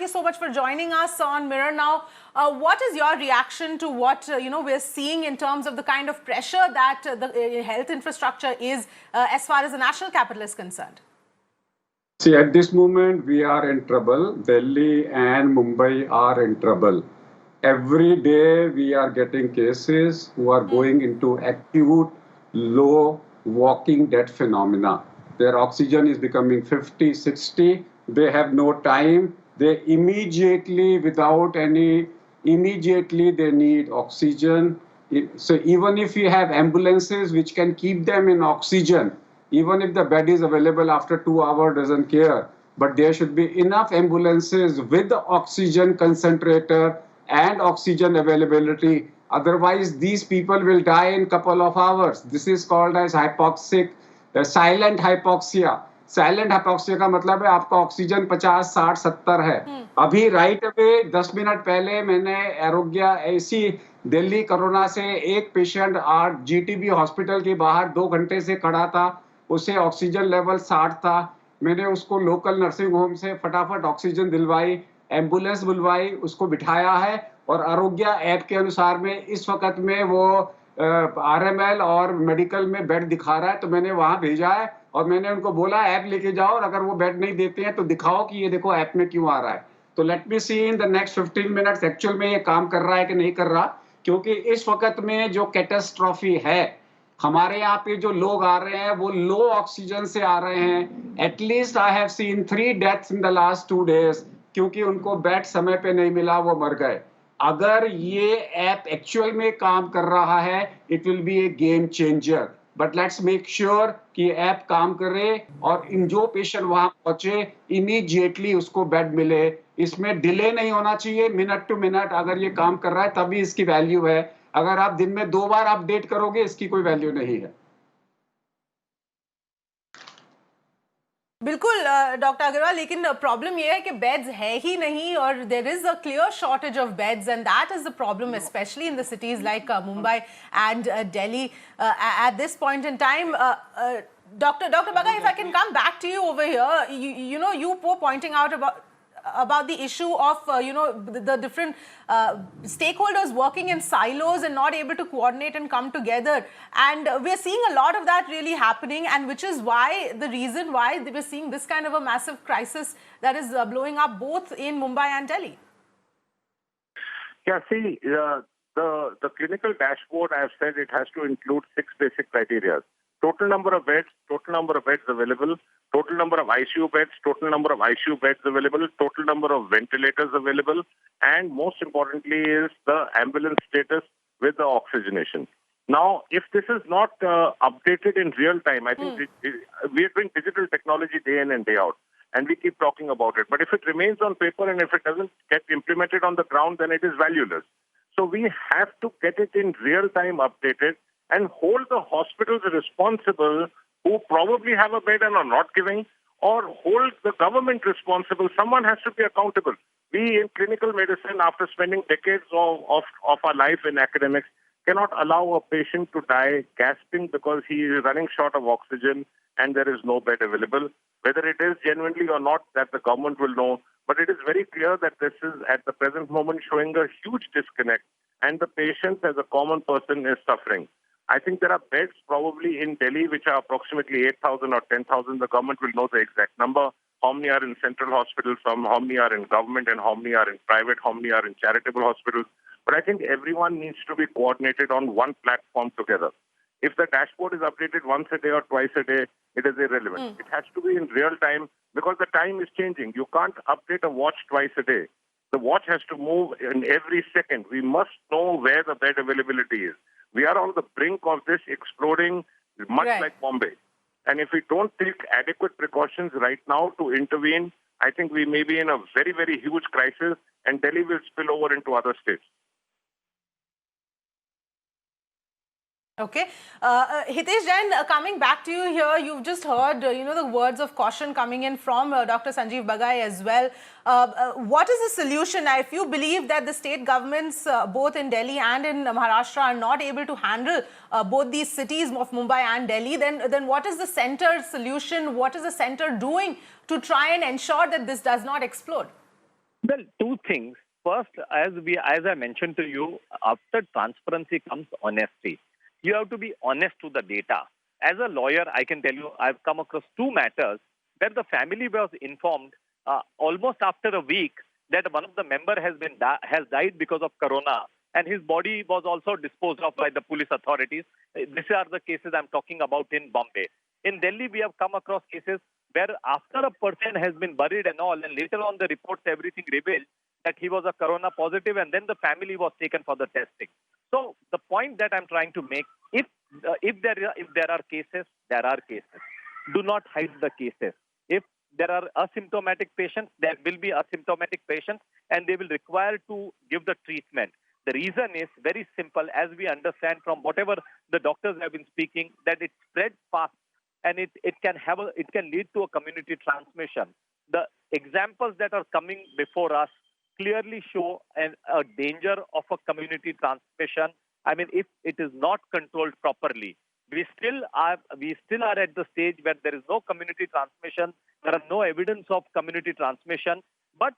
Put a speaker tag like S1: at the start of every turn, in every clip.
S1: you so much for joining us on Mirror Now. What is your reaction to what we're seeing in terms of the kind of pressure that the health infrastructure is as far as the national capital is concerned?
S2: See, at this moment, we are in trouble. Delhi and Mumbai are in trouble. Every day, we are getting cases who are going into acute, low walking dead phenomena. Their oxygen is becoming 50, 60. They have no time. They immediately, immediately they need oxygen. So even if you have ambulances which can keep them in oxygen, even if the bed is available after 2 hours, doesn't care. But there should be enough ambulances with the oxygen concentrator and oxygen availability. Otherwise, these people will die in a couple of hours. This is called as hypoxic, silent hypoxia. Silent hypoxia का मतलब है आपका oxygen 50, 60, 70 है। अभी right away 10 minute पहले मैंने आरोग्य ऐसी दिल्ली कोरोना से एक पेशेंट जीटीबी हॉस्पिटल के बाहर 2 घंटे से खड़ा था, उसे ऑक्सीजन लेवल 60 था। मैंने उसको लोकल नर्सिंग होम से फटाफट ऑक्सीजन दिलवाई, एम्बुलेंस बुलवाई, उसको बिठाया है और आरोग्य ऐप के अनुसार में इस वक्त में वो आरएमएल और मेडिकल में बेड दिखा रहा है, तो मैंने वहां भेजा है और मैंने उनको बोला ऐप लेके जाओ और अगर वो बेड नहीं देते हैं तो दिखाओ कि ये देखो ऐप में क्यों आ रहा है। तो let me see in the next 15 minutes actual में ये काम कर रहा है कि नहीं कर रहा, क्योंकि इस वक्त में जो कैटास्ट्रॉफी है, हमारे यहाँ पे जो लोग आ रहे हैं वो लो ऑक्सीजन से आ रहे हैं। At least I have seen 3 deaths in the last 2 days, क्योंकि उनको बेड समय पे नहीं मिला, वो मर गए। अगर ये ऐप एक्चुअल में काम कर रहा है, it will be A game changer. But let's make sure कि ऐप काम करे और इन जो पेशेंट वहां पहुंचे इमीडिएटली उसको बेड मिले। इसमें डिले नहीं होना चाहिए, मिनट टू मिनट अगर ये काम कर रहा है तभी इसकी वैल्यू है। अगर आप दिन में 2 बार अपडेट करोगे इसकी कोई वैल्यू नहीं है।
S1: बिल्कुल डॉक्टर अग्रवाल, लेकिन प्रॉब्लम ये है कि बेड्स है ही नहीं और there is a clear shortage of beds and that is the problem specially in the cities like Mumbai and Delhi at this point in time. Dr. Bagga, if I can come back to you over here, you were pointing out about the issue of the different stakeholders working in silos and not able to coordinate and come together, and we're seeing a lot of that really happening, and which is why the reason why we're seeing this kind of a massive crisis that is blowing up both in Mumbai and Delhi.
S3: Yeah, see, the clinical dashboard, I have said it has to include 6 basic criteria. Total number of beds, total number of beds available, total number of ICU beds, total number of ICU beds available, total number of ventilators available, and most importantly is the ambulance status with the oxygenation. Now, if this is not updated in real time, I think we are doing digital technology day in and day out, and we keep talking about it. But if it remains on paper and if it doesn't get implemented on the ground, then it is valueless. So we have to get it in real time updated and hold the hospitals responsible who probably have a bed and are not giving, or hold the government responsible. Someone has to be accountable. We in clinical medicine, after spending decades of our life in academics, cannot allow a patient to die gasping because he is running short of oxygen and there is no bed available. Whether it is genuinely or not, that the government will know. But it is very clear that this is at the present moment showing a huge disconnect, and the patient as a common person is suffering. I think there are beds probably in Delhi which are approximately 8,000 or 10,000. The government will know the exact number. How many are in central hospitals, how many are in government, and how many are in private, how many are in charitable hospitals. But I think everyone needs to be coordinated on one platform together. If the dashboard is updated once a day or twice a day, it is irrelevant. It has to be in real time because the time is changing. You can't update a watch twice a day. The watch has to move in every second. We must know where the bed availability is. We are on the brink of this exploding, much like Bombay. And if we don't take adequate precautions right now to intervene, I think we may be in a very, very huge crisis, and Delhi will spill over into other states.
S1: Okay. Hitesh Jain, coming back to you here, you've just heard, the words of caution coming in from Dr. Sanjeev Bagai as well. What is the solution? Now, if you believe that the state governments, both in Delhi and in Maharashtra, are not able to handle both these cities of Mumbai and Delhi, then what is the centre solution? What is the centre doing to try and ensure that this does not explode?
S4: Well, two things. First, as I mentioned to you, after transparency comes honesty. You have to be honest to the data. As a lawyer, I can tell you I've come across two matters where the family was informed almost after a week that one of the member has died because of corona, and his body was also disposed of by the police authorities. These are the cases I'm talking about in Bombay. In Delhi, we have come across cases where after a person has been buried and all, and later on the reports, everything revealed that he was a corona positive, and then the family was taken for the testing. So the point that I'm trying to make, if there are cases, there are cases. Do not hide the cases. If there are asymptomatic patients, there will be asymptomatic patients, and they will require to give the treatment. The reason is very simple, as we understand from whatever the doctors have been speaking, that it spreads fast and it can lead to a community transmission. The examples that are coming before us clearly show a danger of a community transmission. I mean, if it is not controlled properly, we still are at the stage where there is no community transmission. There are no evidence of community transmission, but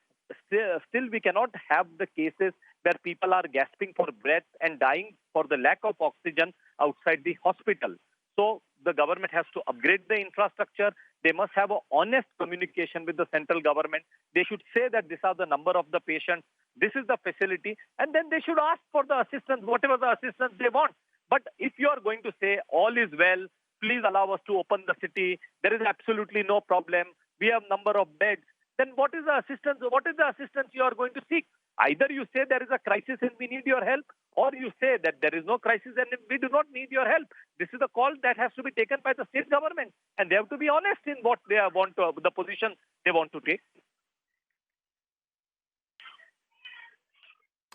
S4: still we cannot have the cases where people are gasping for breath and dying for the lack of oxygen outside the hospital. So the government has to upgrade the infrastructure. They must have an honest communication with the central government. They should say that these are the number of the patients, this is the facility, and then they should ask for the assistance, whatever the assistance they want. But if you are going to say all is well, please allow us to open the city, there is absolutely no problem, we have number of beds, then what is the assistance? What is the assistance you are going to seek? Either you say there is a crisis and we need your help, or you say that there is no crisis and we do not need your help. This is the call that has to be taken by the state government, and they have to be honest in what they want to, the position they want to take.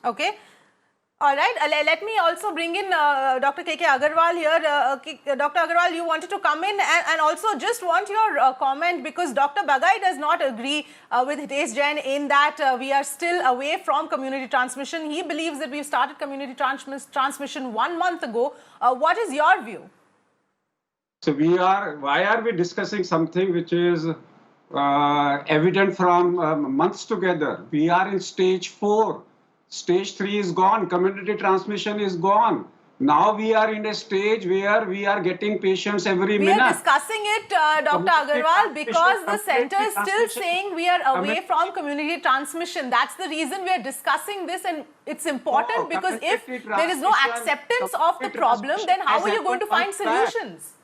S1: Okay. All right. Let me also bring in Dr. K.K. Agarwal here. Dr. Agarwal, you wanted to come in and also just want your comment, because Dr. Bagai does not agree with Hitesh Jain in that we are still away from community transmission. He believes that we've started community transmission 1 month ago. What is your view?
S2: So why are we discussing something which is evident from months together? We are in stage 4. Stage 3 is gone. Community transmission is gone. Now we are in a stage where we are getting patients every minute.
S1: We are discussing it, Dr. Agarwal, because the center is still saying we are away from community transmission. That's the reason we are discussing this, and it's important because if there is no acceptance of the problem, then how are you going to find solutions?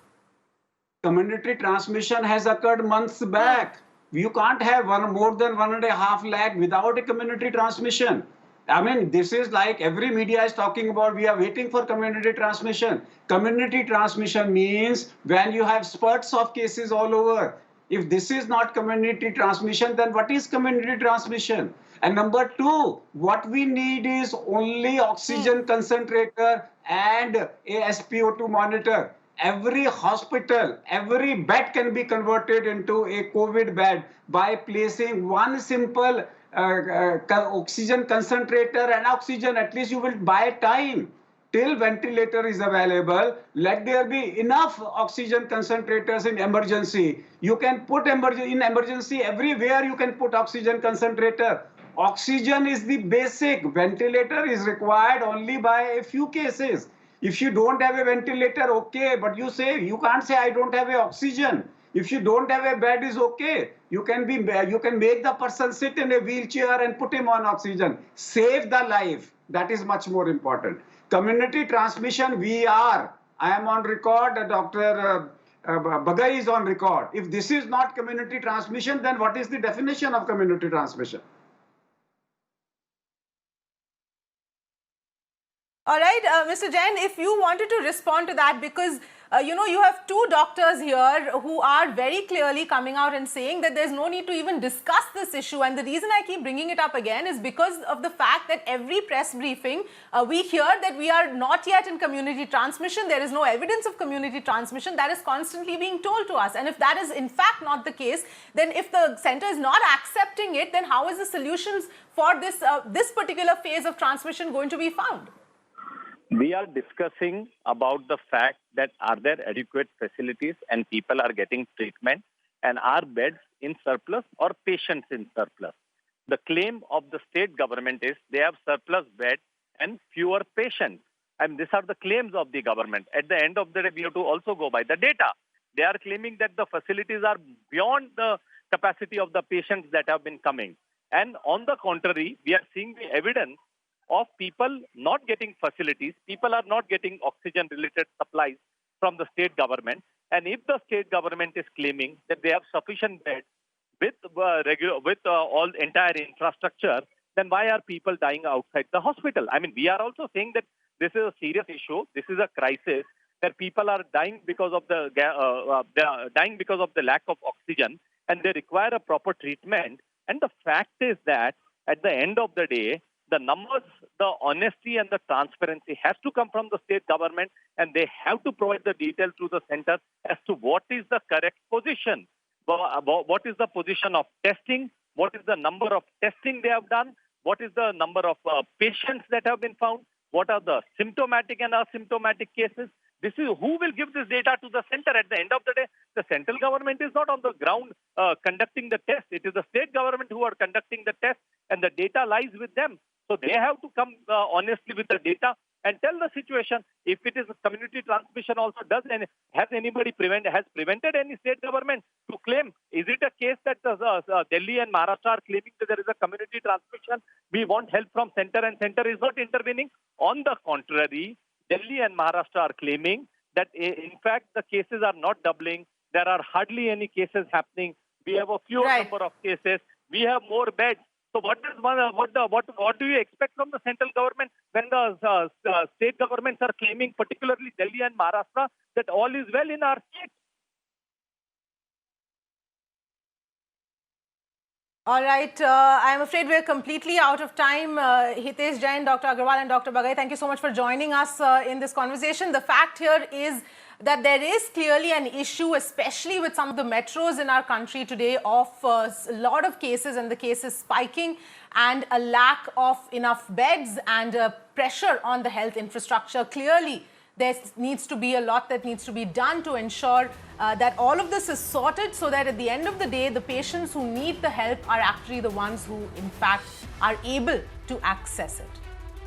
S2: Community transmission has occurred months back. You can't have more than 1.5 lakh without a community transmission. I mean, this is like every media is talking about, we are waiting for community transmission. Community transmission means when you have spurts of cases all over. If this is not community transmission, then what is community transmission? And number 2, what we need is only oxygen concentrator and a SpO2 monitor. Every hospital, every bed can be converted into a COVID bed by placing one simple oxygen concentrator and oxygen. At least you will buy time till ventilator is available. Let there be enough oxygen concentrators in emergency. You can put in emergency everywhere, you can put oxygen concentrator. Oxygen is the basic. Ventilator is required only by a few cases. If you don't have a ventilator, okay, but you can't say I don't have a oxygen. If you don't have a bed, is okay. You can make the person sit in a wheelchair and put him on oxygen. Save the life. That is much more important. Community transmission, I am on record, Dr. Bagai is on record. If this is not community transmission, then what is the definition of community transmission?
S1: All right, Mr. Jain, if you wanted to respond to that, because you have 2 doctors here who are very clearly coming out and saying that there's no need to even discuss this issue. And the reason I keep bringing it up again is because of the fact that every press briefing, we hear that we are not yet in community transmission. There is no evidence of community transmission. That is constantly being told to us. And if that is in fact not the case, then if the center is not accepting it, then how is the solutions for this particular phase of transmission going to be found?
S4: We are discussing about the fact that are there adequate facilities and people are getting treatment, and are beds in surplus or patients in surplus. The claim of the state government is they have surplus beds and fewer patients. And these are the claims of the government. At the end of the day, we have to also go by the data. They are claiming that the facilities are beyond the capacity of the patients that have been coming. And on the contrary, we are seeing the evidence of people not getting facilities. People are not getting oxygen-related supplies from the state government. And if the state government is claiming that they have sufficient beds with all entire infrastructure, then why are people dying outside the hospital? I mean, we are also saying that this is a serious issue. This is a crisis that people are dying because of the lack of oxygen, and they require a proper treatment. And the fact is that at the end of the day, the numbers, the honesty and the transparency has to come from the state government, and they have to provide the details to the center as to what is the correct position. What is the position of testing? What is the number of testing they have done? What is the number of patients that have been found? What are the symptomatic and asymptomatic cases? This is who will give this data to the center. At the end of the day, the central government is not on the ground conducting the test. It is the state government who are conducting the test, and the data lies with them. So they have to come honestly with the data and tell the situation. If it is a community transmission also, has anybody prevented any state government to claim? Is it a case that Delhi and Maharashtra are claiming that there is a community transmission? We want help from center and center is not intervening. On the contrary, Delhi and Maharashtra are claiming that in fact the cases are not doubling. There are hardly any cases happening. We have a fewer number of cases. We have more beds. So what do you expect from the central government when the state governments are claiming, particularly Delhi and Maharashtra, that all is well in our state?
S1: All right, I'm afraid we're completely out of time. Hitesh Jain, Dr. Agarwal and Dr. Bagai, thank you so much for joining us in this conversation. The fact here is that there is clearly an issue, especially with some of the metros in our country today, of a lot of cases and the cases spiking, and a lack of enough beds and pressure on the health infrastructure. Clearly, there needs to be a lot that needs to be done to ensure that all of this is sorted, so that at the end of the day, the patients who need the help are actually the ones who, in fact, are able to access it.